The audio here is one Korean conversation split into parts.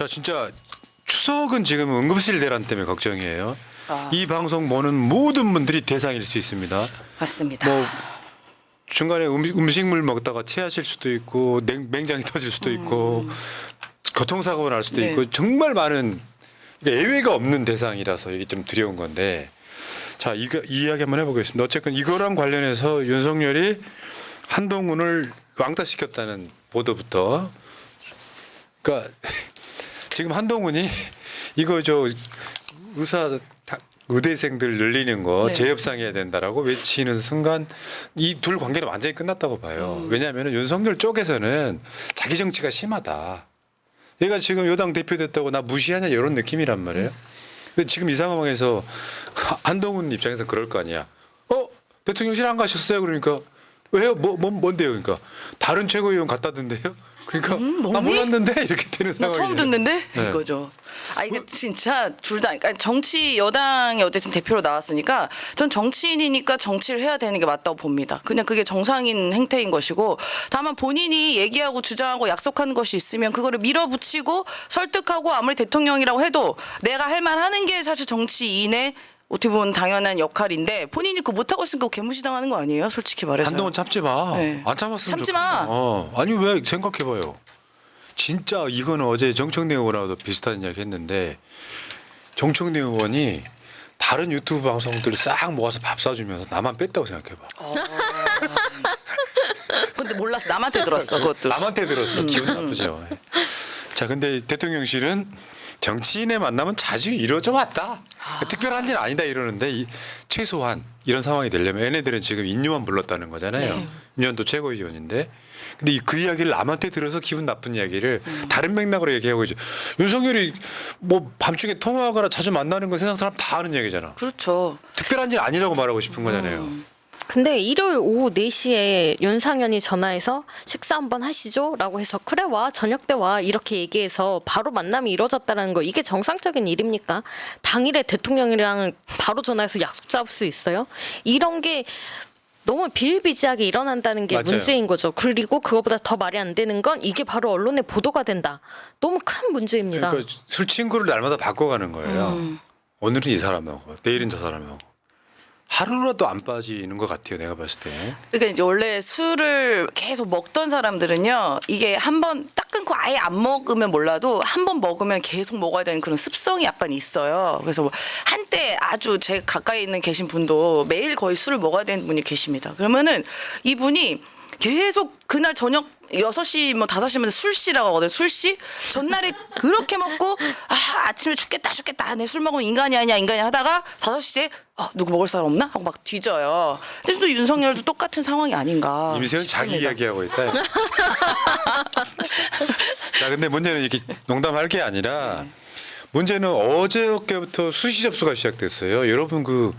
자, 진짜 추석은 지금 응급실 대란 때문에 걱정이에요. 아. 이 방송 보는 모든 분들이 대상일 수 있습니다. 맞습니다. 뭐 중간에 음식물 먹다가 체하실 수도 있고 맹장이 터질 수도 있고 교통사고가 날 수도 네. 있고 정말 많은 그러니까 예외가 없는 대상이라서 이게 좀 두려운 건데 자 이 이야기 한번 해보겠습니다. 어쨌든 이거랑 관련해서 윤석열이 한동훈을 왕따시켰다는 보도부터 그러니까 지금 한동훈이 이거 저 의대생들 늘리는 거 네. 재협상해야 된다라고 외치는 순간 이 둘 관계는 완전히 끝났다고 봐요. 왜냐하면 윤석열 쪽에서는 자기 정치가 심하다. 얘가 지금 여당 대표 됐다고 나 무시하냐 이런 느낌이란 말이에요. 근데 지금 이 상황에서 한동훈 입장에서 그럴 거 아니야. 대통령실 안 가셨어요? 그러니까 왜요? 뭔데요? 그러니까 다른 최고위원 갔다던데요? 그러니까 나 뭐니? 몰랐는데 이렇게 되는 나 상황이에요. 처음 듣는데 네. 이거죠. 아 이게 진짜 둘 다 그러니까 정치 여당이 어쨌든 대표로 나왔으니까 전 정치인이니까 정치를 해야 되는 게 맞다고 봅니다. 그냥 그게 정상인 행태인 것이고 다만 본인이 얘기하고 주장하고 약속하는 것이 있으면 그거를 밀어붙이고 설득하고 아무리 대통령이라고 해도 내가 할 말 하는 게 사실 정치인의 어떻게 보면 당연한 역할인데 본인이 그거 못하고 있으니까 개무시당하는 거 아니에요? 솔직히 말해서. 한동훈 참지 마. 네. 안 참았으면 참지 좋겠다. 마. 아니 왜 생각해봐요. 진짜 이거는 어제 정청래 의원하고도 비슷한 이야기 했는데 정청래 의원이 다른 유튜브 방송들 싹 모아서 밥 사주면서 나만 뺐다고 생각해봐. 근데 몰랐어. 남한테 들었어. 그것도. 남한테 들었어. 기분 나쁘죠. 자, 근데 대통령실은 정치인의 만남은 자주 이루어져 왔다. 특별한 일은 아니다 이러는데 최소한 이런 상황이 되려면 얘네들은 지금 인류만 불렀다는 거잖아요. 네. 인류도 최고위원인데. 근데 그 이야기를 남한테 들어서 기분 나쁜 이야기를 다른 맥락으로 얘기하고 있죠. 윤석열이 뭐 밤중에 통화하거나 자주 만나는 건 세상 사람 다 아는 얘기잖아. 그렇죠. 특별한 일 아니라고 말하고 싶은 거잖아요. 근데 일요일 오후 4시에 윤상현이 전화해서 식사 한번 하시죠? 라고 해서 그래 와 저녁 때 와 이렇게 얘기해서 바로 만남이 이루어졌다는 거 이게 정상적인 일입니까? 당일에 대통령이랑 바로 전화해서 약속 잡을 수 있어요? 이런 게 너무 비일비재하게 일어난다는 게 맞아요. 문제인 거죠. 그리고 그거보다 더 말이 안 되는 건 이게 바로 언론에 보도가 된다. 너무 큰 문제입니다. 그러니까 술 친구를 날마다 바꿔가는 거예요. 오늘은 이 사람하고 내일은 저 사람하고. 하루라도 안 빠지는 것 같아요. 내가 봤을 때. 그러니까 이제 원래 술을 계속 먹던 사람들은요, 이게 한 번 딱 끊고 아예 안 먹으면 몰라도 한 번 먹으면 계속 먹어야 되는 그런 습성이 약간 있어요. 그래서 뭐 한때 아주 제 가까이 있는 계신 분도 매일 거의 술을 먹어야 되는 분이 계십니다. 그러면은 이분이 계속 그날 저녁 6시 뭐 5시면 술씨라고 하거든요. 술씨? 전날에 그렇게 먹고 아침에 죽겠다 내 술 먹으면 인간이 아니야 하다가 5시에 누구 먹을 사람 없나? 하고 막 뒤져요. 근데 또 윤석열도 똑같은 상황이 아닌가 임세현 자기 싶습니다. 이야기하고 있다. 자, 근데 문제는 이렇게 농담할 게 아니라 문제는 어저께부터 수시 접수가 시작됐어요. 여러분 그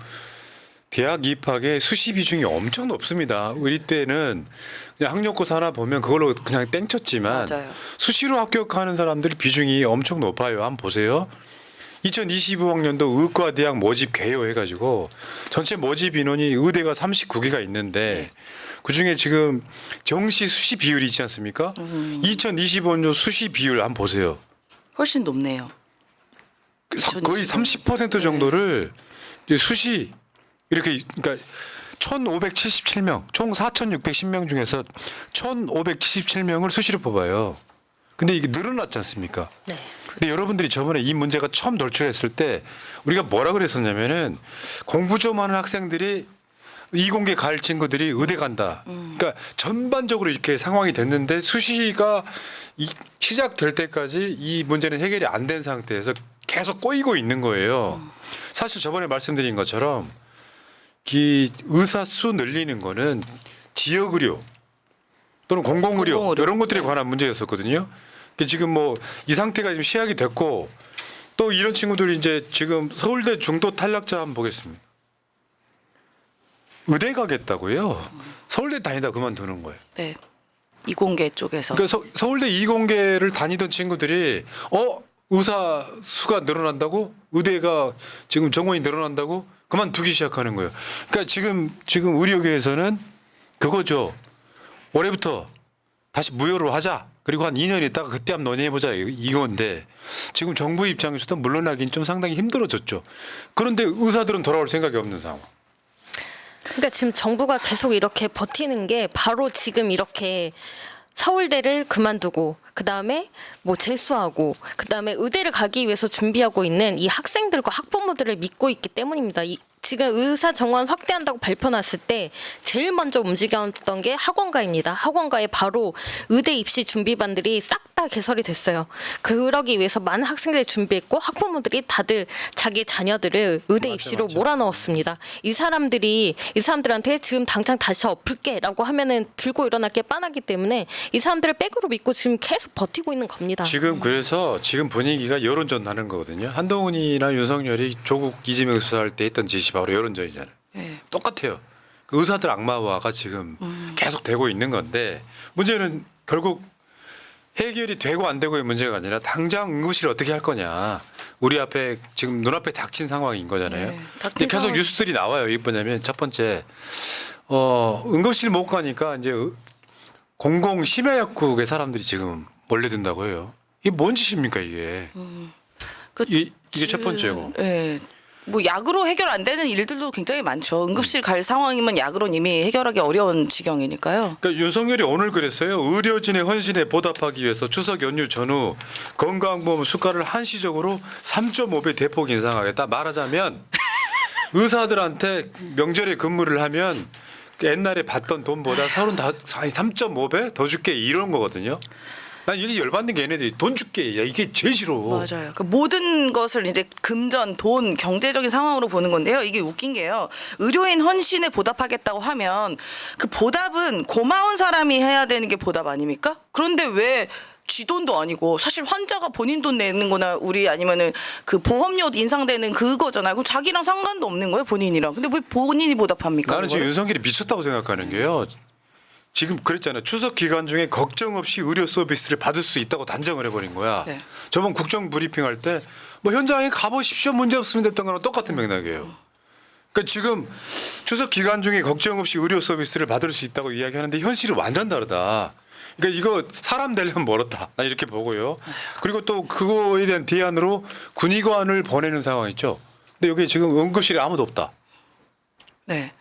대학 입학의 수시 비중이 엄청 높습니다. 우리 때는 그냥 학력고사 하나 보면 그걸로 그냥 땡쳤지만 맞아요. 수시로 합격하는 사람들 비중이 엄청 높아요. 한번 보세요. 2025학년도 의과대학 모집 개요해가지고 전체 모집 인원이 의대가 39개가 있는데 그중에 지금 정시 수시 비율이 있지 않습니까? 2025년 수시 비율 한번 보세요. 훨씬 높네요. 거의 30% 정도를 이제 수시 이렇게 그러니까 1,577명 총 4,610명 중에서 1,577명을 수시로 뽑아요. 근데 이게 늘어났지 않습니까? 네. 근데 여러분들이 저번에 이 문제가 처음 돌출했을 때 우리가 뭐라 그랬었냐면은 공부 좀 하는 학생들이 이공계 갈 친구들이 의대 간다. 그러니까 전반적으로 이렇게 상황이 됐는데 수시가 시작될 때까지 이 문제는 해결이 안 된 상태에서 계속 꼬이고 있는 거예요. 사실 저번에 말씀드린 것처럼 이 의사 수 늘리는 거는 지역 의료 또는 공공의료 공공의료. 이런 것들에 네. 관한 문제였었거든요. 지금 뭐 이 상태가 지금 시작이 됐고 또 이런 친구들이 이제 지금 서울대 중도 탈락자 한번 보겠습니다. 의대 가겠다고요. 서울대 다니다 그만두는 거예요. 네. 이공계 쪽에서. 그러니까 서울대 이공계를 다니던 친구들이 의사 수가 늘어난다고 의대가 지금 정원이 늘어난다고 그만두기 시작하는 거예요. 그러니까 지금 의료계에서는 그거죠. 올해부터 다시 무효로 하자. 그리고 한 2년 있다가 그때 한번 논의해보자 이건데 지금 정부 입장에서도 물러나긴 좀 상당히 힘들어졌죠. 그런데 의사들은 돌아올 생각이 없는 상황. 그러니까 지금 정부가 계속 이렇게 버티는 게 바로 지금 이렇게 서울대를 그만두고 그다음에 뭐 재수하고 그다음에 의대를 가기 위해서 준비하고 있는 이 학생들과 학부모들을 믿고 있기 때문입니다. 지금 의사 정원 확대한다고 발표 났을 때 제일 먼저 움직였던 게 학원가입니다. 학원가에 바로 의대 입시 준비반들이 싹 다 개설이 됐어요. 그러기 위해서 많은 학생들이 준비했고 학부모들이 다들 자기 자녀들을 의대 입시로 몰아넣었습니다. 이 사람들한테 지금 당장 다시 엎을게라고 하면은 들고 일어날 게 뻔하기 때문에 이 사람들을 백으로 믿고 지금 계속 버티고 있는 겁니다. 지금 그래서 지금 분위기가 여론전 하는 거거든요. 한동훈이나 윤석열이 조국 이재명 수사할 때 했던 짓이 바로 여론전이잖아요. 네. 똑같아요. 그 의사들 악마화가 지금 계속 되고 있는 건데 문제는 결국 해결이 되고 안 되고의 문제가 아니라 당장 응급실을 어떻게 할 거냐. 우리 앞에 지금 눈앞에 닥친 상황인 거잖아요. 네, 근데 계속 뉴스들이 나와요. 이게 뭐냐면 첫 번째 응급실 못 가니까 이제 공공 심야약국에 사람들이 지금 몰려든다고 해요. 이게 뭔 짓입니까 이게. 이게 첫 번째고. 네. 뭐 약으로 해결 안 되는 일들도 굉장히 많죠. 응급실 갈 상황이면 약으로는 이미 해결하기 어려운 지경이니까요. 그러니까 윤석열이 오늘 그랬어요. 의료진의 헌신에 보답하기 위해서 추석 연휴 전후 건강보험 수가를 한시적으로 3.5배 대폭 인상하겠다. 말하자면 의사들한테 명절에 근무를 하면 옛날에 받던 돈보다 3.5배 더 줄게 이런 거거든요. 난 이게 열받는 게 얘네들이 돈 줄게. 야, 이게 제일 싫어. 맞아요. 그 모든 것을 이제 금전, 돈, 경제적인 상황으로 보는 건데요. 이게 웃긴 게요. 의료인 헌신에 보답하겠다고 하면 그 보답은 고마운 사람이 해야 되는 게 보답 아닙니까? 그런데 왜 쥐 돈도 아니고 사실 환자가 본인 돈 내는 거나 우리 아니면은 그 보험료 인상되는 그거잖아요. 그럼 자기랑 상관도 없는 거예요, 본인이랑. 근데 왜 본인이 보답합니까? 나는 지금 그거를? 윤석열이 미쳤다고 생각하는 게요. 지금 그랬잖아요. 추석 기간 중에 걱정 없이 의료 서비스를 받을 수 있다고 단정을 해버린 거야. 네. 저번 국정 브리핑 할 때 뭐 현장에 가보십시오. 문제 없으면 됐던 거랑 똑같은 맥락이에요. 그러니까 지금 추석 기간 중에 걱정 없이 의료 서비스를 받을 수 있다고 이야기하는데 현실이 완전 다르다. 그러니까 이거 사람 되려면 멀었다. 나 이렇게 보고요. 그리고 또 그거에 대한 대안으로 군의관을 보내는 상황 있죠. 근데 여기 지금 응급실에 아무도 없다. 네.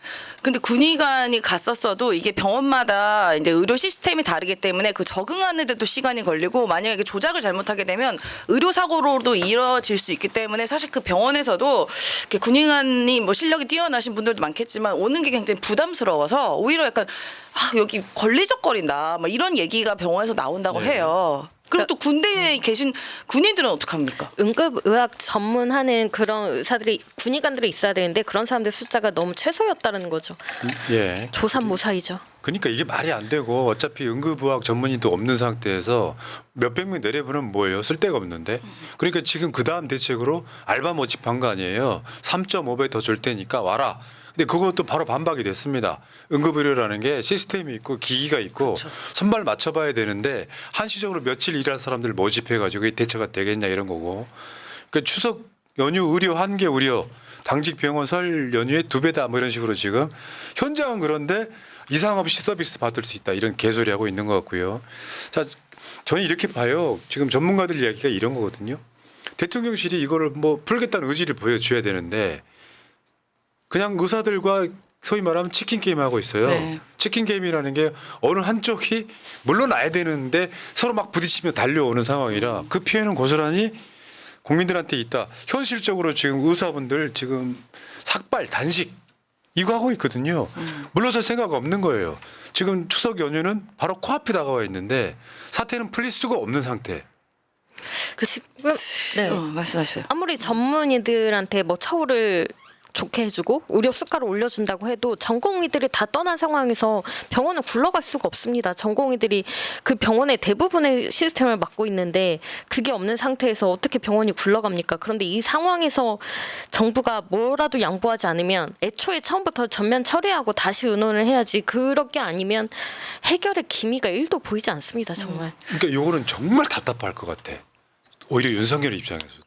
근데 군의관이 갔었어도 이게 병원마다 이제 의료 시스템이 다르기 때문에 그 적응하는 데도 시간이 걸리고 만약에 이게 조작을 잘못하게 되면 의료 사고로도 이뤄질 수 있기 때문에 사실 그 병원에서도 이렇게 군의관이 뭐 실력이 뛰어나신 분들도 많겠지만 오는 게 굉장히 부담스러워서 오히려 약간 여기 걸리적거린다. 막 이런 얘기가 병원에서 나온다고 해요. 그리고 또 군대에 계신 군인들은 어떡합니까? 응급의학 전문하는 그런 의사들이 군의관들이 있어야 되는데 그런 사람들 숫자가 너무 최소였다는 거죠. 예. 조삼모사이죠. 그러니까 이게 말이 안 되고 어차피 응급의학 전문의도 없는 상태에서 몇백 명 내려보면 뭐예요? 쓸 데가 없는데. 그러니까 지금 그 다음 대책으로 알바 모집한 거 아니에요. 3.5배 더 줄 테니까 와라. 근데 그것도 바로 반박이 됐습니다. 응급의료라는 게 시스템이 있고 기기가 있고 손발 맞춰봐야 되는데 한시적으로 며칠 일할 사람들 모집해가지고 이 대처가 되겠냐 이런 거고. 그러니까 추석 연휴 의료 한개 의료 당직 병원 설 연휴에 2배다 뭐 이런 식으로 지금 현장은 그런데 이상 없이 서비스 받을 수 있다 이런 개소리 하고 있는 것 같고요. 자, 저는 이렇게 봐요. 지금 전문가들 이야기가 이런 거거든요. 대통령실이 이거를 뭐 풀겠다는 의지를 보여줘야 되는데 그냥 의사들과 소위 말하면 치킨 게임 하고 있어요. 네. 치킨 게임이라는 게 어느 한쪽이 물러나야 되는데 서로 막 부딪히며 달려오는 상황이라 그 피해는 고스란히 국민들한테 있다. 현실적으로 지금 의사분들 지금 삭발 단식 이거 하고 있거든요. 물러설 생각 없는 거예요. 지금 추석 연휴는 바로 코앞에 다가와 있는데 사태는 풀릴 수가 없는 상태. 네. 말씀하세요. 아무리 전문의들한테 뭐 처우를 좋게 해주고 의료 수가를 올려준다고 해도 전공의들이 다 떠난 상황에서 병원은 굴러갈 수가 없습니다. 전공의들이 그 병원의 대부분의 시스템을 맡고 있는데 그게 없는 상태에서 어떻게 병원이 굴러갑니까? 그런데 이 상황에서 정부가 뭐라도 양보하지 않으면 애초에 처음부터 전면 처리하고 다시 의논을 해야지 그렇게 아니면 해결의 기미가 1도 보이지 않습니다. 정말. 그러니까 이거는 정말 답답할 것 같아. 오히려 윤석열 입장에서도.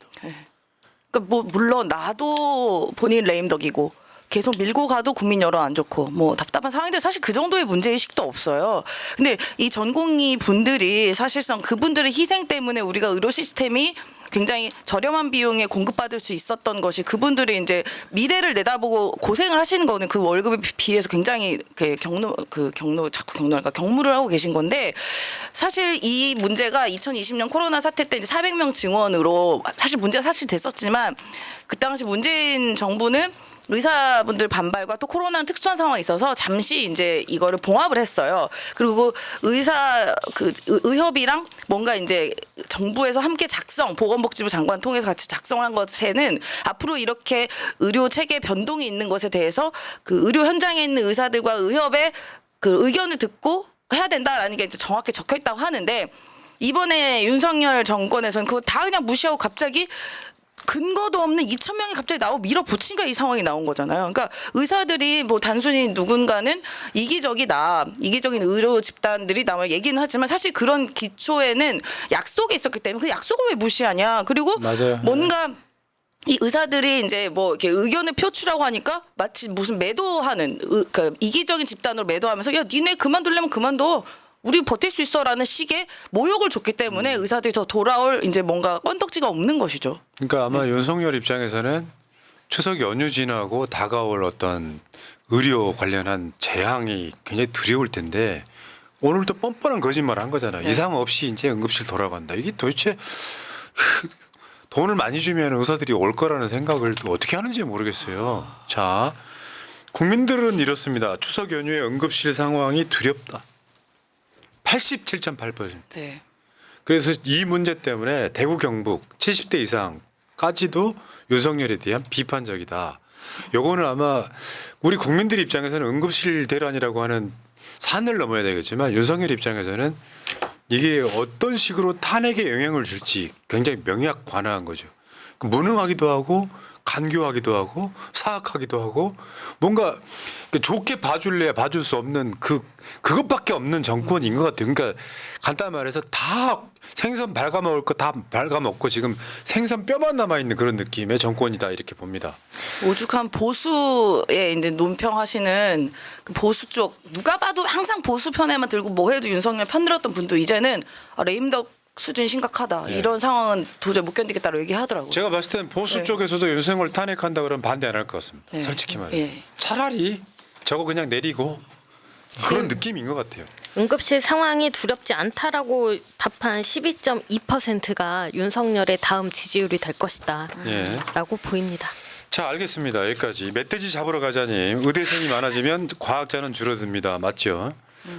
그러니까 뭐 물론 나도 본인 레임덕이고 계속 밀고 가도 국민 여론 안 좋고 뭐 답답한 상황인데 사실 그 정도의 문제 의식도 없어요. 근데 이 전공의 분들이 사실상 그분들의 희생 때문에 우리가 의료 시스템이 굉장히 저렴한 비용에 공급받을 수 있었던 것이 그분들이 이제 미래를 내다보고 고생을 하시는 거는 그 월급에 비해서 굉장히 경무를 하고 계신 건데 사실 이 문제가 2020년 코로나 사태 때 이제 400명 증원으로 사실 문제가 사실 됐었지만 그 당시 문재인 정부는 의사분들 반발과 또 코로나는 특수한 상황이 있어서 잠시 이제 이거를 봉합을 했어요. 그리고 의협이랑 뭔가 이제 정부에서 함께 보건복지부 장관 통해서 같이 작성을 한 것에는 앞으로 이렇게 의료 체계 변동이 있는 것에 대해서 그 의료 현장에 있는 의사들과 의협의 그 의견을 듣고 해야 된다라는 게 이제 정확히 적혀 있다고 하는데 이번에 윤석열 정권에서는 그거 다 그냥 무시하고 갑자기 근거도 없는 2,000명이 갑자기 밀어붙이니까 이 상황이 나온 거잖아요. 그러니까 의사들이 뭐 단순히 누군가는 이기적인 의료 집단들이 나와 얘기는 하지만 사실 그런 기초에는 약속이 있었기 때문에 그 약속을 왜 무시하냐. 그리고 맞아요. 뭔가 이 의사들이 이제 뭐 이렇게 의견을 표출하고 하니까 마치 무슨 매도하는 이기적인 집단으로 매도하면서 야 니네 그만두려면 그만둬. 우리 버틸 수 있어라는 식의 모욕을 줬기 때문에 의사들이 더 돌아올 이제 뭔가 뻔덕지가 없는 것이죠. 그러니까 아마 윤석열 입장에서는 추석 연휴 지나고 다가올 어떤 의료 관련한 재앙이 굉장히 두려울 텐데 오늘도 뻔뻔한 거짓말 한 거잖아요. 네. 이상 없이 이제 응급실 돌아간다. 이게 도대체 돈을 많이 주면 의사들이 올 거라는 생각을 또 어떻게 하는지 모르겠어요. 자, 국민들은 이렇습니다. 추석 연휴에 응급실 상황이 두렵다. 87.8%. 네. 그래서 이 문제 때문에 대구 경북 70대 이상까지도 윤석열에 대한 비판적이다. 요거는 아마 우리 국민들 입장에서는 응급실 대란이라고 하는 산을 넘어야 되겠지만 윤석열 입장에서는 이게 어떤 식으로 탄핵에 영향을 줄지 굉장히 명약관화한 거죠. 무능하기도 하고 간교하기도 하고 사악하기도 하고 뭔가 좋게 봐줄래야 봐줄 수 없는 그것밖에 없는 정권인 것 같아요. 그러니까 간단히 말해서 다 생선 발가먹을 거 다 발가먹고 지금 생선 뼈만 남아 있는 그런 느낌의 정권이다 이렇게 봅니다. 오죽한 보수에 이제 논평하시는 그 보수 쪽 누가 봐도 항상 보수 편에만 들고 뭐 해도 윤석열 편 들었던 분도 이제는 레임덕 수준 심각하다. 예. 이런 상황은 도저히 못 견디겠다고 얘기하더라고요. 제가 봤을 때는 보수 네. 쪽에서도 윤석열 탄핵한다 그러면 반대 안 할 것 같습니다. 네. 솔직히 말해. 예. 차라리 저거 그냥 내리고 그런 느낌인 것 같아요. 응급실 상황이 두렵지 않다라고 답한 12.2%가 윤석열의 다음 지지율이 될 것이다 예. 라고 보입니다. 자, 알겠습니다. 여기까지. 멧돼지 잡으러 가자니 의대생이 많아지면 과학자는 줄어듭니다. 맞죠?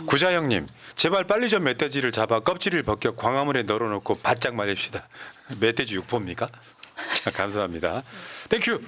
구자형님, 제발 빨리 좀 멧돼지를 잡아 껍질을 벗겨 광화문에 널어놓고 바짝 말입시다. 멧돼지 육포입니까? 자, 감사합니다. 땡큐.